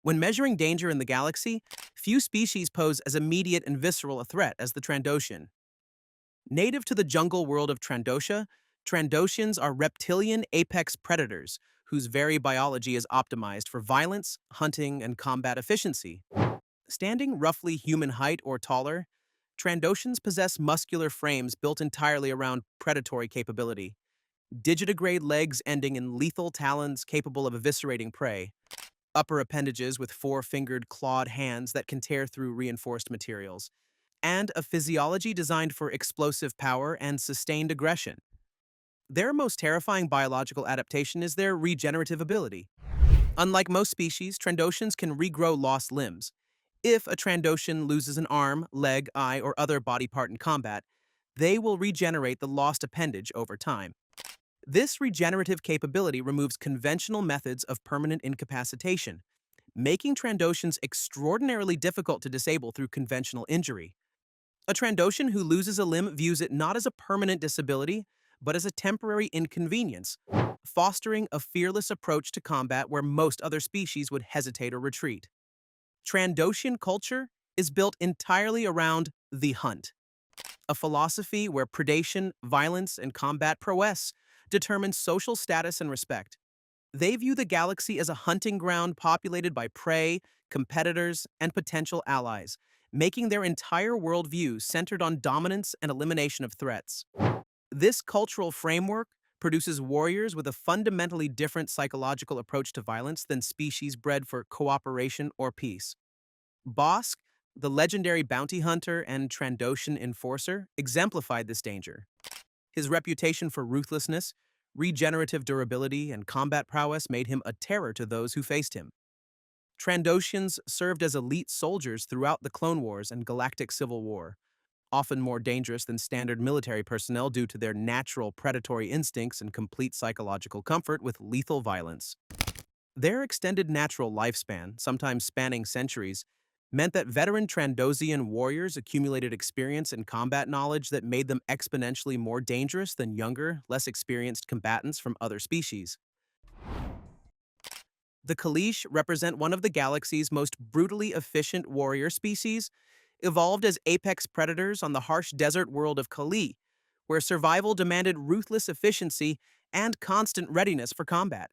When measuring danger in the galaxy, few species pose as immediate and visceral a threat as the Trandoshan. Native to the jungle world of Trandosha, Trandoshans are reptilian apex predators whose very biology is optimized for violence, hunting, and combat efficiency. Standing roughly human height or taller, Trandoshans possess muscular frames built entirely around predatory capability, digitigrade legs ending in lethal talons capable of eviscerating prey, upper appendages with four-fingered clawed hands that can tear through reinforced materials, and a physiology designed for explosive power and sustained aggression. Their most terrifying biological adaptation is their regenerative ability. Unlike most species, Trandoshans can regrow lost limbs. If a Trandoshan loses an arm, leg, eye, or other body part in combat, they will regenerate the lost appendage over time. This regenerative capability removes conventional methods of permanent incapacitation, making Trandoshans extraordinarily difficult to disable through conventional injury. A Trandoshan who loses a limb views it not as a permanent disability, but as a temporary inconvenience, fostering a fearless approach to combat where most other species would hesitate or retreat. Trandoshan culture is built entirely around the hunt, a philosophy where predation, violence, and combat prowess determine social status and respect. They view the galaxy as a hunting ground populated by prey, competitors, and potential allies, making their entire worldview centered on dominance and elimination of threats. This cultural framework produces warriors with a fundamentally different psychological approach to violence than species bred for cooperation or peace. Bosk, the legendary bounty hunter and Trandoshan enforcer, exemplified this danger. His reputation for ruthlessness, regenerative durability, and combat prowess made him a terror to those who faced him. Trandoshans served as elite soldiers throughout the Clone Wars and Galactic Civil War, often more dangerous than standard military personnel due to their natural predatory instincts and complete psychological comfort with lethal violence. Their extended natural lifespan, sometimes spanning centuries, meant that veteran Trandosian warriors accumulated experience and combat knowledge that made them exponentially more dangerous than younger, less experienced combatants from other species. The Kaleesh represent one of the galaxy's most brutally efficient warrior species, evolved as apex predators on the harsh desert world of Kali, where survival demanded ruthless efficiency and constant readiness for combat.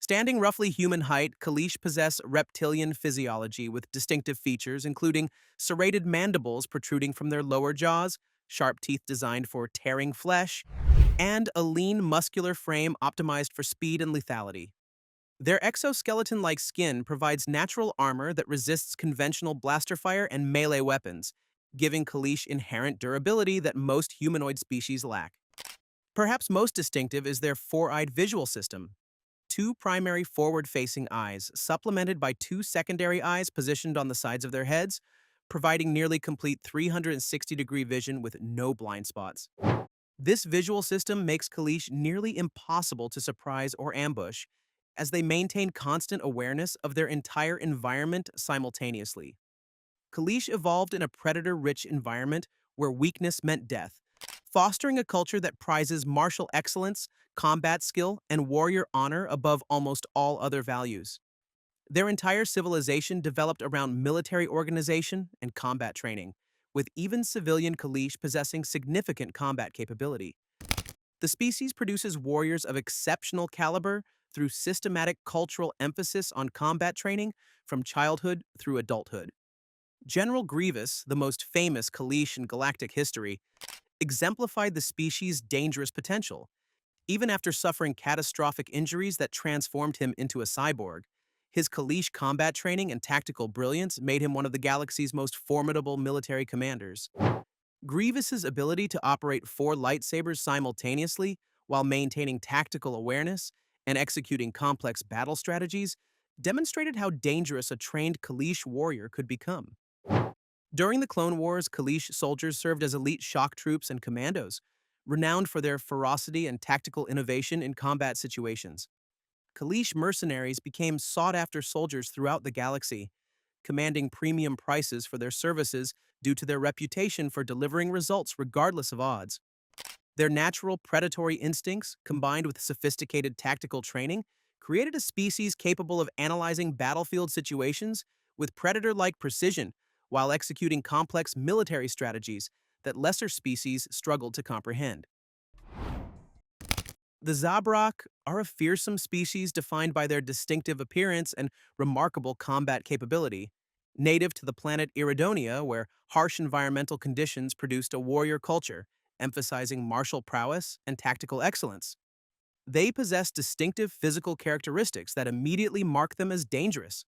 Standing roughly human height, Kaleesh possess reptilian physiology with distinctive features including serrated mandibles protruding from their lower jaws, sharp teeth designed for tearing flesh, and a lean muscular frame optimized for speed and lethality. Their exoskeleton-like skin provides natural armor that resists conventional blaster fire and melee weapons, giving Kaleesh inherent durability that most humanoid species lack. Perhaps most distinctive is their four-eyed visual system. Two primary forward-facing eyes, supplemented by two secondary eyes positioned on the sides of their heads, providing nearly complete 360-degree vision with no blind spots. This visual system makes Kaleesh nearly impossible to surprise or ambush, as they maintain constant awareness of their entire environment simultaneously. Kaleesh evolved in a predator-rich environment where weakness meant death, fostering a culture that prizes martial excellence, combat skill, and warrior honor above almost all other values. Their entire civilization developed around military organization and combat training, with even civilian Kaleesh possessing significant combat capability. The species produces warriors of exceptional caliber through systematic cultural emphasis on combat training from childhood through adulthood. General Grievous, the most famous Kaleesh in galactic history, exemplified the species' dangerous potential. Even after suffering catastrophic injuries that transformed him into a cyborg, his Kaleesh combat training and tactical brilliance made him one of the galaxy's most formidable military commanders. Grievous's ability to operate four lightsabers simultaneously while maintaining tactical awareness and executing complex battle strategies demonstrated how dangerous a trained Kaleesh warrior could become. During the Clone Wars, Kaleesh soldiers served as elite shock troops and commandos, renowned for their ferocity and tactical innovation in combat situations. Kaleesh mercenaries became sought-after soldiers throughout the galaxy, commanding premium prices for their services due to their reputation for delivering results regardless of odds. Their natural predatory instincts, combined with sophisticated tactical training, created a species capable of analyzing battlefield situations with predator-like precision while executing complex military strategies that lesser species struggled to comprehend. The Zabrak are a fearsome species defined by their distinctive appearance and remarkable combat capability. Native to the planet Iridonia, where harsh environmental conditions produced a warrior culture, emphasizing martial prowess and tactical excellence. They possess distinctive physical characteristics that immediately mark them as dangerous.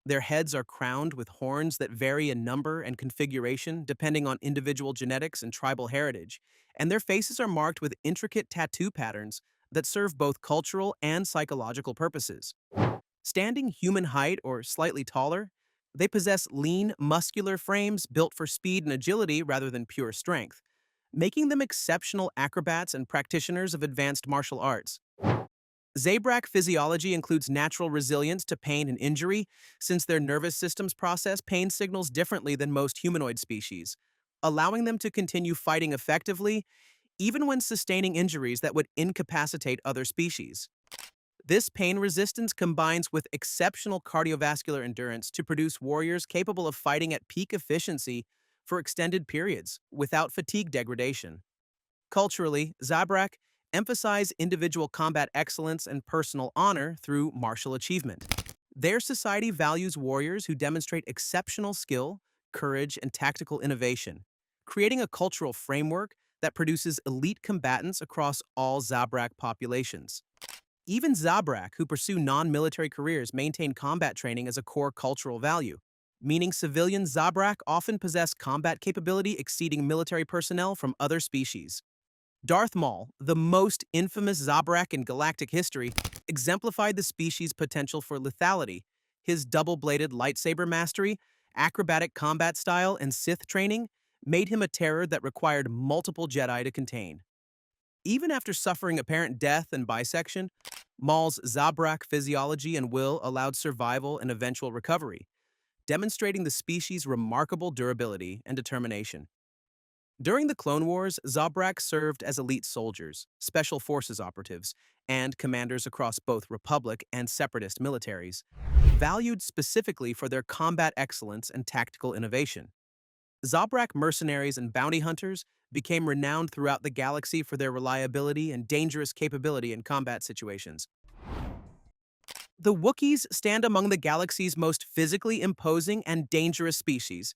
Their heads are crowned with horns that vary in number and configuration depending on individual genetics and tribal heritage, and their faces are marked with intricate tattoo patterns that serve both cultural and psychological purposes. Standing human height or slightly taller, they possess lean, muscular frames built for speed and agility rather than pure strength, making them exceptional acrobats and practitioners of advanced martial arts. Zabrak physiology includes natural resilience to pain and injury, since their nervous systems process pain signals differently than most humanoid species, allowing them to continue fighting effectively even when sustaining injuries that would incapacitate other species. This pain resistance combines with exceptional cardiovascular endurance to produce warriors capable of fighting at peak efficiency for extended periods without fatigue degradation. Culturally, Zabrak emphasize individual combat excellence and personal honor through martial achievement. Their society values warriors who demonstrate exceptional skill, courage, and tactical innovation, creating a cultural framework that produces elite combatants across all Zabrak populations. Even Zabrak who pursue non-military careers maintain combat training as a core cultural value, meaning civilian Zabrak often possess combat capability exceeding military personnel from other species. Darth Maul, the most infamous Zabrak in galactic history, exemplified the species' potential for lethality. His double-bladed lightsaber mastery, acrobatic combat style, and Sith training made him a terror that required multiple Jedi to contain. Even after suffering apparent death and bisection, Maul's Zabrak physiology and will allowed survival and eventual recovery, demonstrating the species' remarkable durability and determination. During the Clone Wars, Zabrak served as elite soldiers, special forces operatives, and commanders across both Republic and Separatist militaries, valued specifically for their combat excellence and tactical innovation. Zabrak mercenaries and bounty hunters became renowned throughout the galaxy for their reliability and dangerous capability in combat situations. The Wookiees stand among the galaxy's most physically imposing and dangerous species,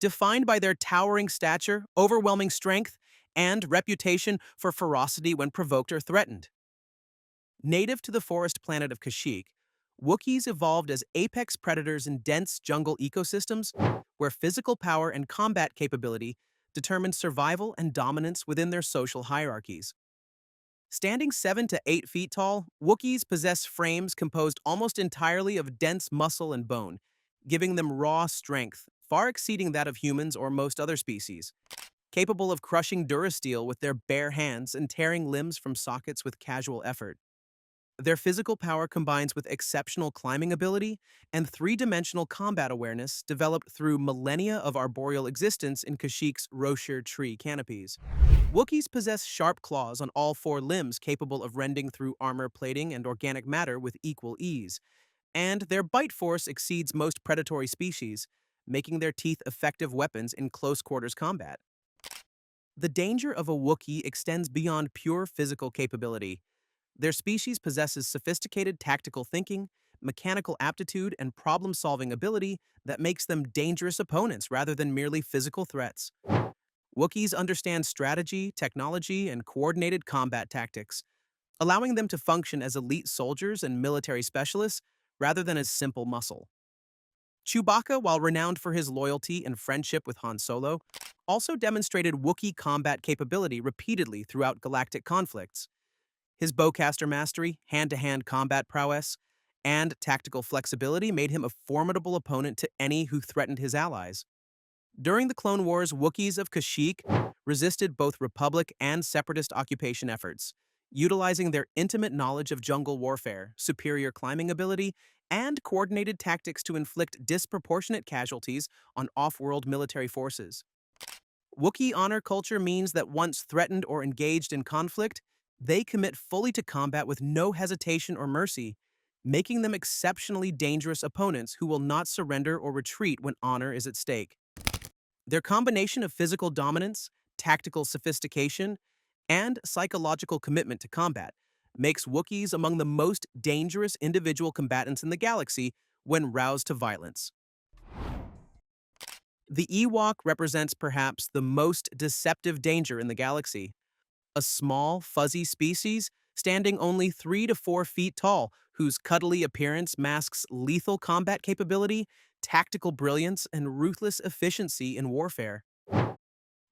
defined by their towering stature, overwhelming strength, and reputation for ferocity when provoked or threatened. Native to the forest planet of Kashyyyk, Wookiees evolved as apex predators in dense jungle ecosystems where physical power and combat capability determined survival and dominance within their social hierarchies. Standing 7 to 8 feet tall, Wookiees possess frames composed almost entirely of dense muscle and bone, giving them raw strength, far exceeding that of humans or most other species, capable of crushing durasteel with their bare hands and tearing limbs from sockets with casual effort. Their physical power combines with exceptional climbing ability and three-dimensional combat awareness developed through millennia of arboreal existence in Kashyyyk's Roshir tree canopies. Wookiees possess sharp claws on all four limbs capable of rending through armor plating and organic matter with equal ease, and their bite force exceeds most predatory species, making their teeth effective weapons in close-quarters combat. The danger of a Wookiee extends beyond pure physical capability. Their species possesses sophisticated tactical thinking, mechanical aptitude, and problem-solving ability that makes them dangerous opponents rather than merely physical threats. Wookiees understand strategy, technology, and coordinated combat tactics, allowing them to function as elite soldiers and military specialists rather than as simple muscle. Chewbacca, while renowned for his loyalty and friendship with Han Solo, also demonstrated Wookiee combat capability repeatedly throughout galactic conflicts. His bowcaster mastery, hand-to-hand combat prowess, and tactical flexibility made him a formidable opponent to any who threatened his allies. During the Clone Wars, Wookiees of Kashyyyk resisted both Republic and Separatist occupation efforts, utilizing their intimate knowledge of jungle warfare, superior climbing ability, and coordinated tactics to inflict disproportionate casualties on off-world military forces. Wookiee honor culture means that once threatened or engaged in conflict, they commit fully to combat with no hesitation or mercy, making them exceptionally dangerous opponents who will not surrender or retreat when honor is at stake. Their combination of physical dominance, tactical sophistication, and psychological commitment to combat makes Wookiees among the most dangerous individual combatants in the galaxy when roused to violence. The Ewok represents perhaps the most deceptive danger in the galaxy, a small, fuzzy species standing only 3 to 4 feet tall, whose cuddly appearance masks lethal combat capability, tactical brilliance, and ruthless efficiency in warfare.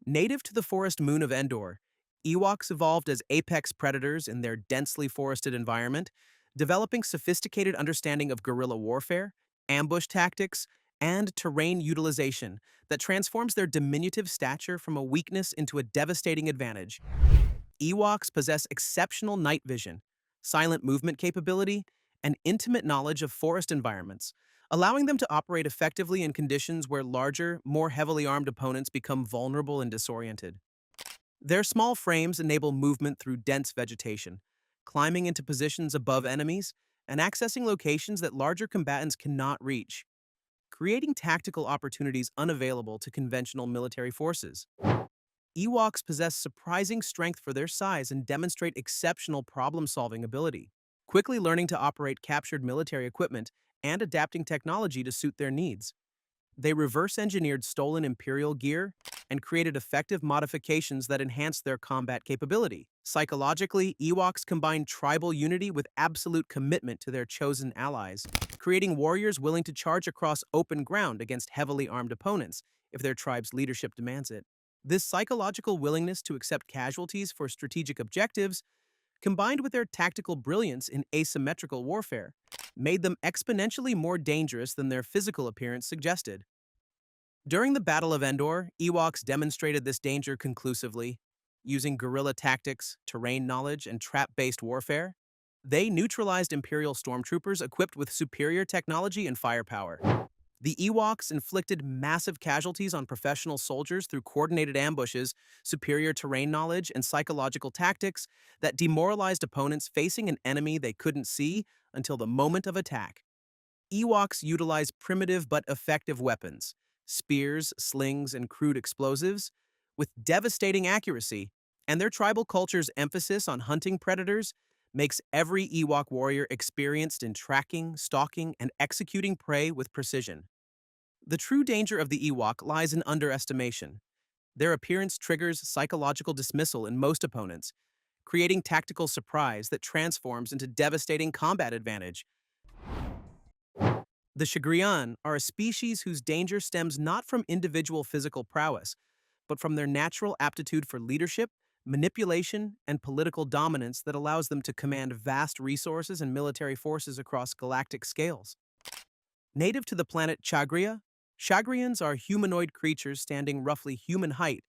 Native to the forest moon of Endor, Ewoks evolved as apex predators in their densely forested environment, developing sophisticated understanding of guerrilla warfare, ambush tactics, and terrain utilization that transforms their diminutive stature from a weakness into a devastating advantage. Ewoks possess exceptional night vision, silent movement capability, and intimate knowledge of forest environments, allowing them to operate effectively in conditions where larger, more heavily armed opponents become vulnerable and disoriented. Their small frames enable movement through dense vegetation, climbing into positions above enemies, and accessing locations that larger combatants cannot reach, creating tactical opportunities unavailable to conventional military forces. Ewoks possess surprising strength for their size and demonstrate exceptional problem-solving ability, quickly learning to operate captured military equipment and adapting technology to suit their needs. They reverse-engineered stolen Imperial gear and created effective modifications that enhanced their combat capability. Psychologically, Ewoks combine tribal unity with absolute commitment to their chosen allies, creating warriors willing to charge across open ground against heavily armed opponents if their tribe's leadership demands it. This psychological willingness to accept casualties for strategic objectives, combined with their tactical brilliance in asymmetrical warfare, made them exponentially more dangerous than their physical appearance suggested. During the Battle of Endor, Ewoks demonstrated this danger conclusively. Using guerrilla tactics, terrain knowledge, and trap-based warfare, they neutralized Imperial stormtroopers equipped with superior technology and firepower. The Ewoks inflicted massive casualties on professional soldiers through coordinated ambushes, superior terrain knowledge, and psychological tactics that demoralized opponents facing an enemy they couldn't see until the moment of attack. Ewoks utilize primitive but effective weapons, spears, slings, and crude explosives, with devastating accuracy, and their tribal culture's emphasis on hunting predators makes every Ewok warrior experienced in tracking, stalking, and executing prey with precision. The true danger of the Ewok lies in underestimation. Their appearance triggers psychological dismissal in most opponents, creating tactical surprise that transforms into devastating combat advantage. The Shagrian are a species whose danger stems not from individual physical prowess, but from their natural aptitude for leadership, manipulation, and political dominance that allows them to command vast resources and military forces across galactic scales. Native to the planet Chagria, Chagrians are humanoid creatures standing roughly human height,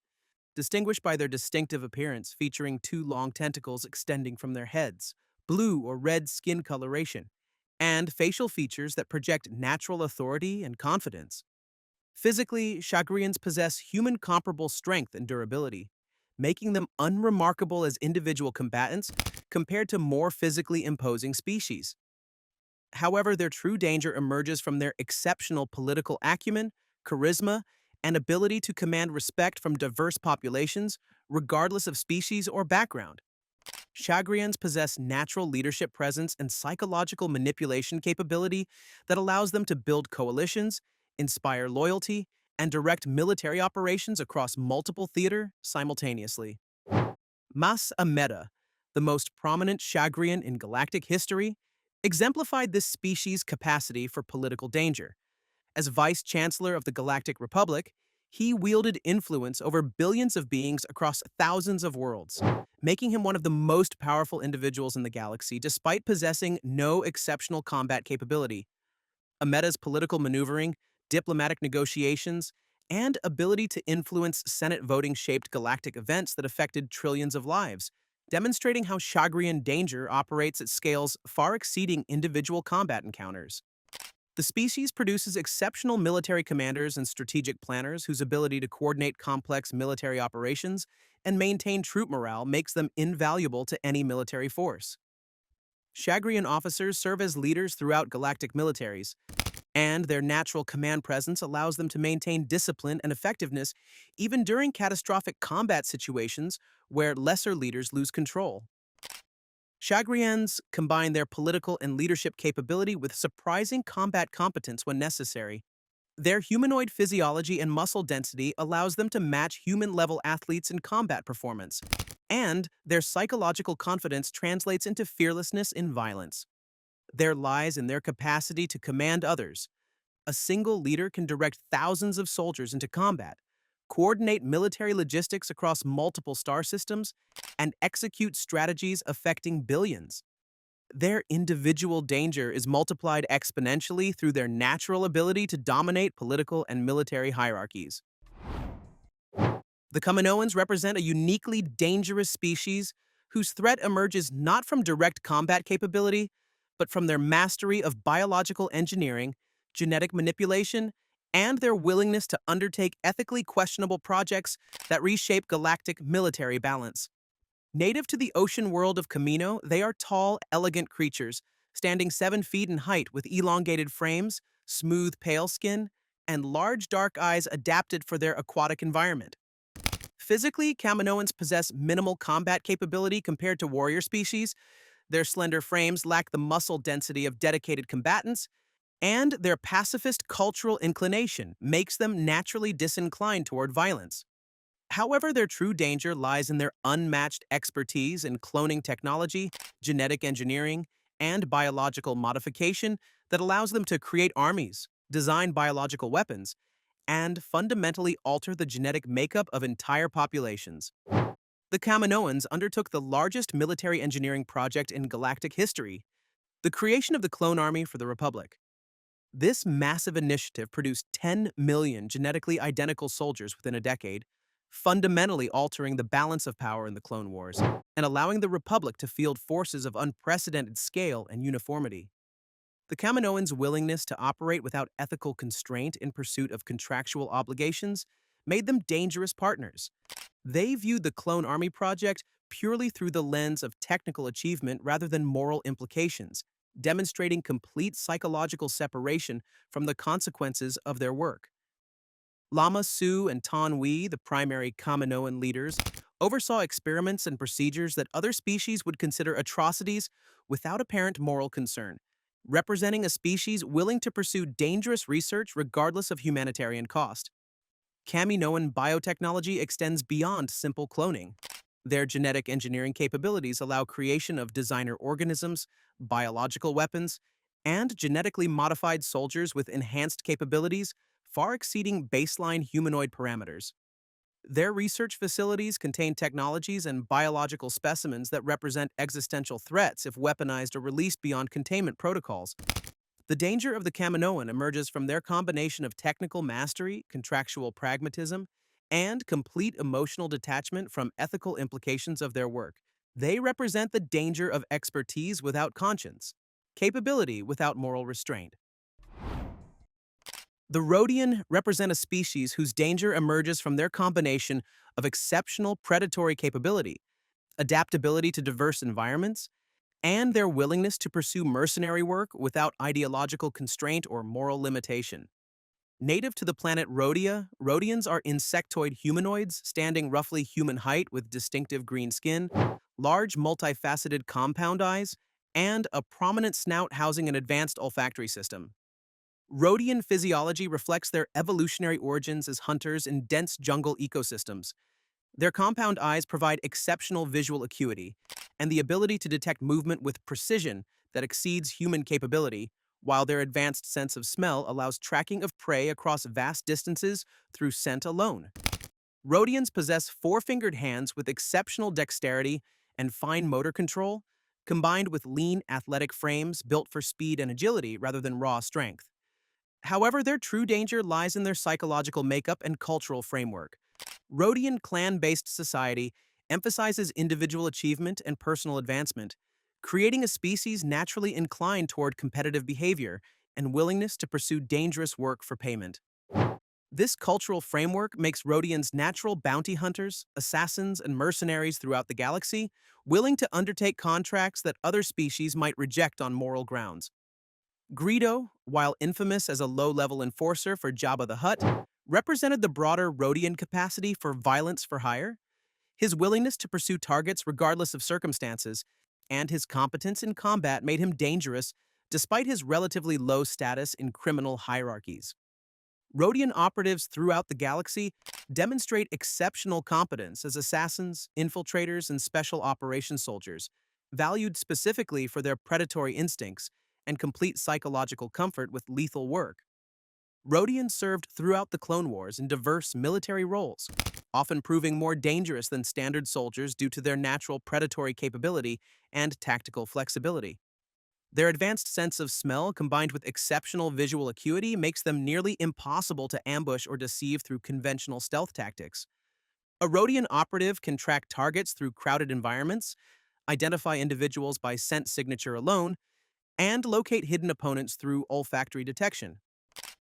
distinguished by their distinctive appearance featuring 2 long tentacles extending from their heads, blue or red skin coloration, and facial features that project natural authority and confidence. Physically, Chagrians possess human-comparable strength and durability, making them unremarkable as individual combatants compared to more physically imposing species. However, their true danger emerges from their exceptional political acumen, charisma, and ability to command respect from diverse populations, regardless of species or background. Chagrians possess natural leadership presence and psychological manipulation capability that allows them to build coalitions, inspire loyalty, and direct military operations across multiple theater simultaneously. Mas Amedda, the most prominent Chagrian in galactic history, exemplified this species' capacity for political danger. As Vice Chancellor of the Galactic Republic, he wielded influence over billions of beings across thousands of worlds, making him one of the most powerful individuals in the galaxy despite possessing no exceptional combat capability. Amedda's political maneuvering, diplomatic negotiations, and ability to influence Senate voting shaped galactic events that affected trillions of lives, demonstrating how Chagrian danger operates at scales far exceeding individual combat encounters. The species produces exceptional military commanders and strategic planners whose ability to coordinate complex military operations and maintain troop morale makes them invaluable to any military force. Shagrian officers serve as leaders throughout galactic militaries, and their natural command presence allows them to maintain discipline and effectiveness even during catastrophic combat situations where lesser leaders lose control. Shagrians combine their political and leadership capability with surprising combat competence when necessary. Their humanoid physiology and muscle density allows them to match human-level athletes in combat performance, and their psychological confidence translates into fearlessness in violence. There lies in their capacity to command others. A single leader can direct thousands of soldiers into combat, coordinate military logistics across multiple star systems, and execute strategies affecting billions. Their individual danger is multiplied exponentially through their natural ability to dominate political and military hierarchies. The Kaminoans represent a uniquely dangerous species whose threat emerges not from direct combat capability, but from their mastery of biological engineering, genetic manipulation, and their willingness to undertake ethically questionable projects that reshape galactic military balance. Native to the ocean world of Camino, they are tall, elegant creatures, standing 7 feet in height with elongated frames, smooth, pale skin, and large dark eyes adapted for their aquatic environment. Physically, Kaminoans possess minimal combat capability compared to warrior species. Their slender frames lack the muscle density of dedicated combatants, and their pacifist cultural inclination makes them naturally disinclined toward violence. However, their true danger lies in their unmatched expertise in cloning technology, genetic engineering, and biological modification that allows them to create armies, design biological weapons, and fundamentally alter the genetic makeup of entire populations. The Kaminoans undertook the largest military engineering project in galactic history, the creation of the clone army for the Republic. This massive initiative produced 10 million genetically identical soldiers within a decade, fundamentally altering the balance of power in the Clone Wars and allowing the Republic to field forces of unprecedented scale and uniformity. The Kaminoans' willingness to operate without ethical constraint in pursuit of contractual obligations made them dangerous partners. They viewed the Clone Army project purely through the lens of technical achievement rather than moral implications, demonstrating complete psychological separation from the consequences of their work. Lama Su and Tan Wei, the primary Kaminoan leaders, oversaw experiments and procedures that other species would consider atrocities without apparent moral concern, representing a species willing to pursue dangerous research regardless of humanitarian cost. Kaminoan biotechnology extends beyond simple cloning. Their genetic engineering capabilities allow creation of designer organisms, biological weapons, and genetically modified soldiers with enhanced capabilities far exceeding baseline humanoid parameters. Their research facilities contain technologies and biological specimens that represent existential threats if weaponized or released beyond containment protocols. The danger of the Kaminoan emerges from their combination of technical mastery, contractual pragmatism, and complete emotional detachment from ethical implications of their work. They represent the danger of expertise without conscience, capability without moral restraint. The Rhodian represent a species whose danger emerges from their combination of exceptional predatory capability, adaptability to diverse environments, and their willingness to pursue mercenary work without ideological constraint or moral limitation. Native to the planet Rhodia, Rhodians are insectoid humanoids standing roughly human height with distinctive green skin, large multifaceted compound eyes, and a prominent snout housing an advanced olfactory system. Rhodian physiology reflects their evolutionary origins as hunters in dense jungle ecosystems. Their compound eyes provide exceptional visual acuity and the ability to detect movement with precision that exceeds human capability, while their advanced sense of smell allows tracking of prey across vast distances through scent alone. Rhodians possess four-fingered hands with exceptional dexterity and fine motor control, combined with lean, athletic frames built for speed and agility rather than raw strength. However, their true danger lies in their psychological makeup and cultural framework. Rhodian clan-based society emphasizes individual achievement and personal advancement, creating a species naturally inclined toward competitive behavior and willingness to pursue dangerous work for payment. This cultural framework makes Rhodians natural bounty hunters, assassins, and mercenaries throughout the galaxy, willing to undertake contracts that other species might reject on moral grounds. Greedo, while infamous as a low-level enforcer for Jabba the Hutt, represented the broader Rhodian capacity for violence for hire. His willingness to pursue targets regardless of circumstances, and his competence in combat made him dangerous despite his relatively low status in criminal hierarchies. Rhodian operatives throughout the galaxy demonstrate exceptional competence as assassins, infiltrators, and special operations soldiers, valued specifically for their predatory instincts and complete psychological comfort with lethal work. Rhodians served throughout the Clone Wars in diverse military roles, often proving more dangerous than standard soldiers due to their natural predatory capability and tactical flexibility. Their advanced sense of smell combined with exceptional visual acuity makes them nearly impossible to ambush or deceive through conventional stealth tactics. A Rhodian operative can track targets through crowded environments, identify individuals by scent signature alone, and locate hidden opponents through olfactory detection.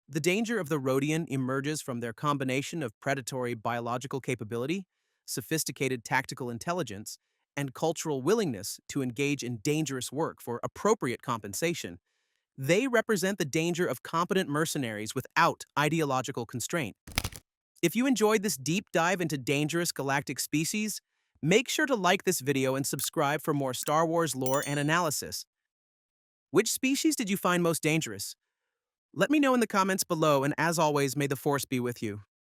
The danger of the Rhodian emerges from their combination of predatory biological capability, sophisticated tactical intelligence, and cultural willingness to engage in dangerous work for appropriate compensation. They represent the danger of competent mercenaries without ideological constraint. If you enjoyed this deep dive into dangerous galactic species, make sure to like this video and subscribe for more Star Wars lore and analysis. Which species did you find most dangerous? Let me know in the comments below, and as always, may the Force be with you.